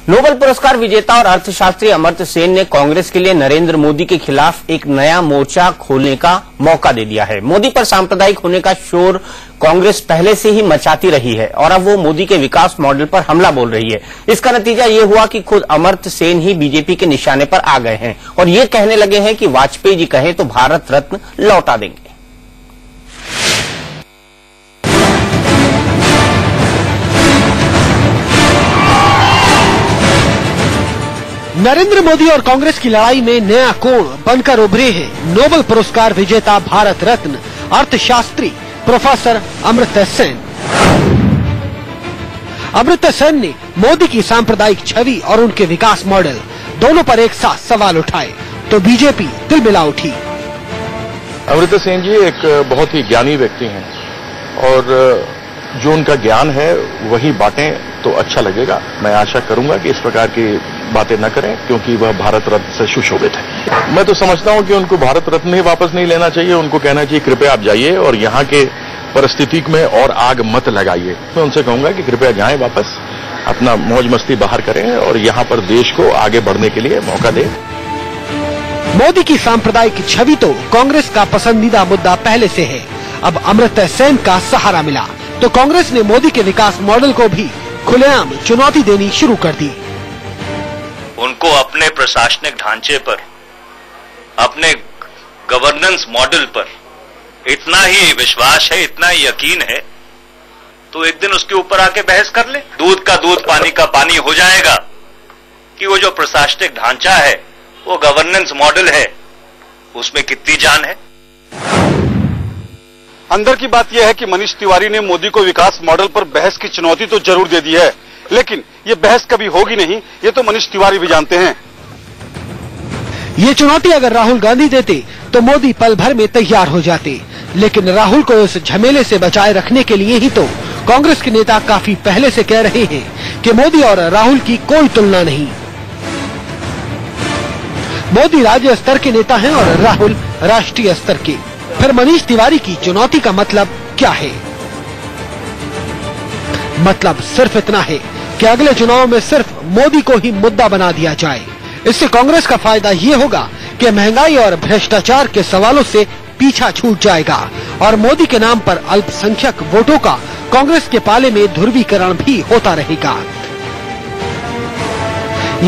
Nobel पुरस्कार विजेता और अर्थशास्त्री अमर्त्य सेन ने कांग्रेस के लिए नरेंद्र मोदी के खिलाफ एक नया मोर्चा खोलने का मौका दे दिया है। मोदी पर सांप्रदायिक होने का शोर कांग्रेस पहले से ही मचाती रही है और अब वो मोदी के विकास मॉडल पर हमला बोल रही है। इसका नतीजा ये हुआ कि खुद अमर्त्य सेन ही बीजेपी के निशाने पर आ गए हैं और ये कहने लगे हैं कि वाजपेयी जी कहें तो भारत रत्न लौटा देंगे। नरेंद्र मोदी और कांग्रेस की लड़ाई में नया कोण बनकर उभरे हैं नोबेल पुरस्कार विजेता भारत रत्न अर्थशास्त्री प्रोफेसर अमर्त्य सेन। अमर्त्य सेन ने मोदी की सांप्रदायिक छवि और उनके विकास मॉडल दोनों पर एक साथ सवाल उठाए तो बीजेपी तिलमिला उठी। अमर्त्य सेन जी एक बहुत ही ज्ञानी व्यक्ति हैं और जो उनका ज्ञान है वही बांटें तो अच्छा लगेगा। मैं आशा करूंगा कि इस प्रकार की बातें न करें क्योंकि वह भारत रत्न से सुशोभित है। मैं तो समझता हूं कि उनको भारत रत्न ही वापस नहीं लेना चाहिए, उनको कहना चाहिए कृपया आप जाइए और यहाँ के परिस्थिति में और आग मत लगाइए। मैं उनसे कहूंगा कि कृपया जाएं वापस, अपना मौज मस्ती बाहर करें और यहाँ पर देश को आगे बढ़ने के लिए मौका दें। मोदी की सांप्रदायिक छवि तो कांग्रेस का पसंदीदा मुद्दा पहले से है। अब अमर्त्य सेन का सहारा मिला तो कांग्रेस ने मोदी के विकास मॉडल को भी खुलेआम चुनौती देनी शुरू कर दी। उनको अपने प्रशासनिक ढांचे पर, अपने गवर्नेंस मॉडल पर इतना ही विश्वास है, इतना ही यकीन है, तो एक दिन उसके ऊपर आके बहस कर ले। दूध का दूध पानी का पानी हो जाएगा कि वो जो प्रशासनिक ढांचा है, वो गवर्नेंस मॉडल है, उसमें कितनी जान है। अंदर की बात यह है कि मनीष तिवारी ने मोदी को विकास मॉडल पर बहस की चुनौती तो जरूर दे दी है, लेकिन ये बहस कभी होगी नहीं, ये तो मनीष तिवारी भी जानते हैं। ये चुनौती अगर राहुल गांधी देते तो मोदी पल भर में तैयार हो जाते, लेकिन राहुल को इस झमेले से बचाए रखने के लिए ही तो कांग्रेस के नेता काफी पहले से कह रहे हैं कि मोदी और राहुल की कोई तुलना नहीं। मोदी राज्य स्तर के नेता हैं और राहुल राष्ट्रीय स्तर के। फिर मनीष तिवारी की चुनौती का मतलब क्या है? मतलब सिर्फ इतना है कि अगले चुनाव में सिर्फ मोदी को ही मुद्दा बना दिया जाए। इससे कांग्रेस का फायदा ये होगा कि महंगाई और भ्रष्टाचार के सवालों से पीछा छूट जाएगा और मोदी के नाम पर अल्पसंख्यक वोटों का कांग्रेस के पाले में ध्रुवीकरण भी होता रहेगा।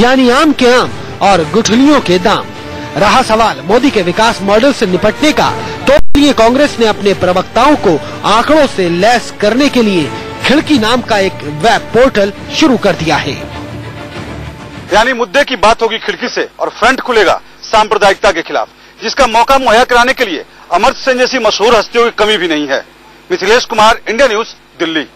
यानी आम के आम और गुठलियों के दाम। रहा सवाल मोदी के विकास मॉडल से निपटने का, तो ये कांग्रेस ने अपने प्रवक्ताओं को आंकड़ों से लैस करने के लिए खिड़की नाम का एक वेब पोर्टल शुरू कर दिया है। यानी मुद्दे की बात होगी खिड़की से और फ्रंट खुलेगा सांप्रदायिकता के खिलाफ, जिसका मौका मुहैया कराने के लिए अमर्त्य सेन जैसी मशहूर हस्तियों की कमी भी नहीं है। Mithilesh Kumar, India news, Delhi.